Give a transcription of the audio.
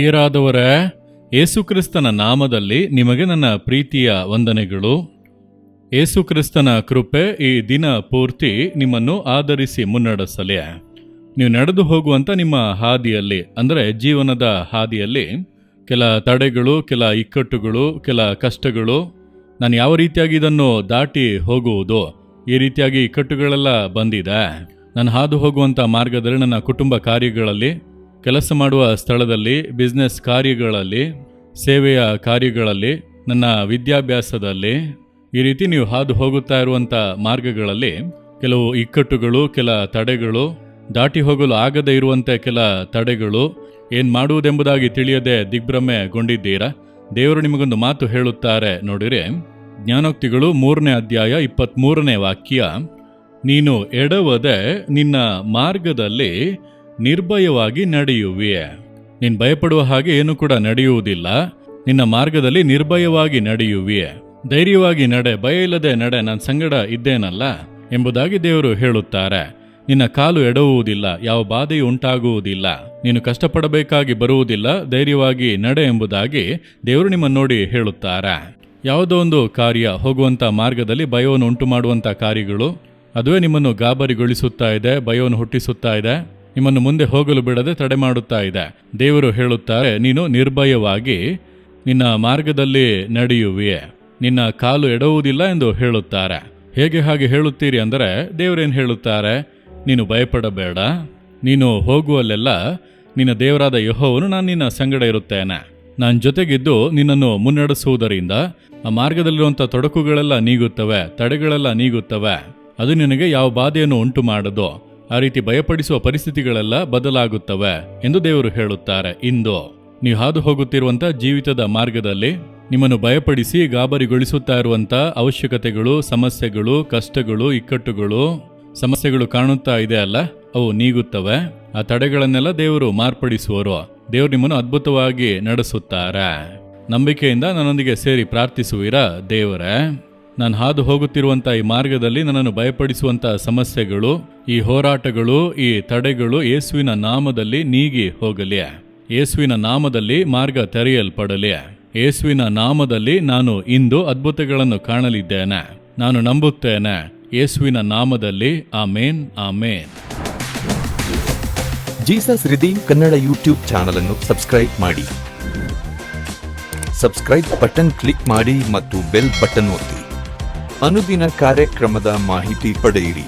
ಪ್ರಿಯರಾದವರೇ, ಯೇಸುಕ್ರಿಸ್ತನ ನಾಮದಲ್ಲಿ ನಿಮಗೆ ನನ್ನ ಪ್ರೀತಿಯ ವಂದನೆಗಳು. ಯೇಸುಕ್ರಿಸ್ತನ ಕೃಪೆ ಈ ದಿನ ಪೂರ್ತಿ ನಿಮ್ಮನ್ನು ಆಧರಿಸಿ ಮುನ್ನಡೆಸಲಿ. ನೀವು ನಡೆದು ಹೋಗುವಂಥ ನಿಮ್ಮ ಹಾದಿಯಲ್ಲಿ, ಅಂದರೆ ಜೀವನದ ಹಾದಿಯಲ್ಲಿ ಕೆಲ ತಡೆಗಳು, ಕೆಲ ಇಕ್ಕಟ್ಟುಗಳು, ಕೆಲ ಕಷ್ಟಗಳು, ನಾನು ಯಾವ ರೀತಿಯಾಗಿ ಇದನ್ನು ದಾಟಿ ಹೋಗುವುದು, ಈ ರೀತಿಯಾಗಿ ಇಕ್ಕಟ್ಟುಗಳೆಲ್ಲ ಬಂದಿದೆ. ನಾನು ಹಾದು ಹೋಗುವಂಥ ಮಾರ್ಗದಲ್ಲಿ, ನನ್ನ ಕುಟುಂಬ ಕಾರ್ಯಗಳಲ್ಲಿ, ಕೆಲಸ ಮಾಡುವ ಸ್ಥಳದಲ್ಲಿ, ಬಿಸ್ನೆಸ್ ಕಾರ್ಯಗಳಲ್ಲಿ, ಸೇವೆಯ ಕಾರ್ಯಗಳಲ್ಲಿ, ನನ್ನ ವಿದ್ಯಾಭ್ಯಾಸದಲ್ಲಿ, ಈ ರೀತಿ ನೀವು ಹಾದು ಹೋಗುತ್ತಾ ಇರುವಂಥ ಮಾರ್ಗಗಳಲ್ಲಿ ಕೆಲವು ಇಕ್ಕಟ್ಟುಗಳು, ಕೆಲ ತಡೆಗಳು, ದಾಟಿ ಹೋಗಲು ಆಗದೇ ಇರುವಂತೆ ಕೆಲ ತಡೆಗಳು, ಏನು ಮಾಡುವುದೆಂಬುದಾಗಿ ತಿಳಿಯದೆ ದಿಗ್ಭ್ರಮೆಗೊಂಡಿದ್ದೀರಾ? ದೇವರು ನಿಮಗೊಂದು ಮಾತು ಹೇಳುತ್ತಾರೆ ನೋಡಿರಿ. ಜ್ಞಾನೋಕ್ತಿಗಳು 3ನೇ ಅಧ್ಯಾಯ 23ನೇ ವಾಕ್ಯ, ನೀನು ಎಡವದೆ ನಿನ್ನ ಮಾರ್ಗದಲ್ಲಿ ನಿರ್ಭಯವಾಗಿ ನಡೆಯುವಿ. ನೀನು ಭಯಪಡುವ ಹಾಗೆ ಏನು ಕೂಡ ನಡೆಯುವುದಿಲ್ಲ. ನಿನ್ನ ಮಾರ್ಗದಲ್ಲಿ ನಿರ್ಭಯವಾಗಿ ನಡೆಯುವಿ. ಧೈರ್ಯವಾಗಿ ನಡೆ, ಭಯ ಇಲ್ಲದೆ ನಡೆ, ನಾನು ಸಂಗಡ ಇದ್ದೇನಲ್ಲ ಎಂಬುದಾಗಿ ದೇವರು ಹೇಳುತ್ತಾರೆ. ನಿನ್ನ ಕಾಲು ಎಡವುವುದಿಲ್ಲ, ಯಾವ ಬಾಧೆಯೂ ಉಂಟಾಗುವುದಿಲ್ಲ, ನೀನು ಕಷ್ಟಪಡಬೇಕಾಗಿ ಬರುವುದಿಲ್ಲ, ಧೈರ್ಯವಾಗಿ ನಡೆ ಎಂಬುದಾಗಿ ದೇವರು ನಿಮ್ಮನ್ನು ನೋಡಿ ಹೇಳುತ್ತಾರೆ. ಯಾವುದೋ ಒಂದು ಕಾರ್ಯ ಹೋಗುವಂಥ ಮಾರ್ಗದಲ್ಲಿ ಭಯವನ್ನು ಉಂಟು ಮಾಡುವಂಥ ಕಾರ್ಯಗಳು, ಅದುವೇ ನಿಮ್ಮನ್ನು ಗಾಬರಿಗೊಳಿಸುತ್ತಾ ಇದೆ, ಭಯವನ್ನು ಹುಟ್ಟಿಸುತ್ತಾ ಇದೆ, ನಿಮ್ಮನ್ನು ಮುಂದೆ ಹೋಗಲು ಬಿಡದೆ ತಡೆ ಮಾಡುತ್ತಾ ಇದೆ. ದೇವರು ಹೇಳುತ್ತಾರೆ, ನೀನು ನಿರ್ಭಯವಾಗಿ ನಿನ್ನ ಮಾರ್ಗದಲ್ಲಿ ನಡೆಯುವಿ, ನಿನ್ನ ಕಾಲು ಎಡವುವುದಿಲ್ಲ ಎಂದು ಹೇಳುತ್ತಾರೆ. ಹೇಗೆ ಹಾಗೆ ಹೇಳುತ್ತೀರಿ ಅಂದರೆ, ದೇವರೇನು ಹೇಳುತ್ತಾರೆ? ನೀನು ಭಯಪಡಬೇಡ, ನೀನು ಹೋಗುವಲ್ಲೆಲ್ಲ ನಿನ್ನ ದೇವರಾದ ಯೆಹೋವನು ನಾನು ನಿನ್ನ ಸಂಗಡ ಇರುತ್ತೇನೆ. ನಾನು ಜೊತೆಗಿದ್ದು ನಿನ್ನನ್ನು ಮುನ್ನಡೆಸುವುದರಿಂದ ಆ ಮಾರ್ಗದಲ್ಲಿರುವಂಥ ತೊಡಕುಗಳೆಲ್ಲ ನೀಗುತ್ತವೆ, ತಡೆಗಳೆಲ್ಲ ನೀಗುತ್ತವೆ. ಅದು ನಿನಗೆ ಯಾವ ಬಾಧೆಯನ್ನು ಉಂಟು ಮಾಡದು. ಆ ರೀತಿ ಭಯಪಡಿಸುವ ಪರಿಸ್ಥಿತಿಗಳೆಲ್ಲ ಬದಲಾಗುತ್ತವೆ ಎಂದು ದೇವರು ಹೇಳುತ್ತಾರೆ. ಇಂದು ನೀವು ಹಾದು ಹೋಗುತ್ತಿರುವಂಥ ಜೀವಿತದ ಮಾರ್ಗದಲ್ಲಿ ನಿಮ್ಮನ್ನು ಭಯಪಡಿಸಿ ಗಾಬರಿಗೊಳಿಸುತ್ತಾ ಇರುವಂಥ ಅವಶ್ಯಕತೆಗಳು, ಸಮಸ್ಯೆಗಳು, ಕಷ್ಟಗಳು, ಇಕ್ಕಟ್ಟುಗಳು, ಸಮಸ್ಯೆಗಳು ಕಾಣುತ್ತಾ ಇದೆ ಅಲ್ಲ, ಅವು ನೀಗುತ್ತವೆ. ಆ ತಡೆಗಳನ್ನೆಲ್ಲ ದೇವರು ಮಾರ್ಪಡಿಸುವರು. ದೇವರು ನಿಮ್ಮನ್ನು ಅದ್ಭುತವಾಗಿ ನಡೆಸುತ್ತಾರೆ. ನಂಬಿಕೆಯಿಂದ ನನ್ನೊಂದಿಗೆ ಸೇರಿ ಪ್ರಾರ್ಥಿಸುವಿರಾ? ದೇವರೇ, ನಾನು ಹಾದು ಹೋಗುತ್ತಿರುವಂಥ ಈ ಮಾರ್ಗದಲ್ಲಿ ನನ್ನನ್ನು ಭಯಪಡಿಸುವಂಥ ಸಮಸ್ಯೆಗಳು, ಈ ಹೋರಾಟಗಳು, ಈ ತಡೆಗಳು ಯೇಸುವಿನ ನಾಮದಲ್ಲಿ ನೀಗಿ ಹೋಗಲಿ. ಯೇಸುವಿನ ನಾಮದಲ್ಲಿ ಮಾರ್ಗ ತೆರೆಯಲ್ಪಡಲಿ. ಯೇಸುವಿನ ನಾಮದಲ್ಲಿ ನಾನು ಇಂದು ಅದ್ಭುತಗಳನ್ನು ಕಾಣಲಿದ್ದೇನೆ. ನಾನು ನಂಬುತ್ತೇನೆ. ಯೇಸುವಿನ ನಾಮದಲ್ಲಿ amen, amen. Jesus redeem Kannada YouTube channel ಅನ್ನು ಸಬ್ಸ್ಕ್ರೈಬ್ ಮಾಡಿ. ಸಬ್ಸ್ಕ್ರೈಬ್ ಬಟನ್ ಕ್ಲಿಕ್ ಮಾಡಿ ಮತ್ತು ಬೆಲ್ ಬಟನ್ ಒತ್ತಿ. ಅನುದಿನ ಕಾರ್ಯಕ್ರಮದ ಮಾಹಿತಿ ಪಡೆಯಿರಿ.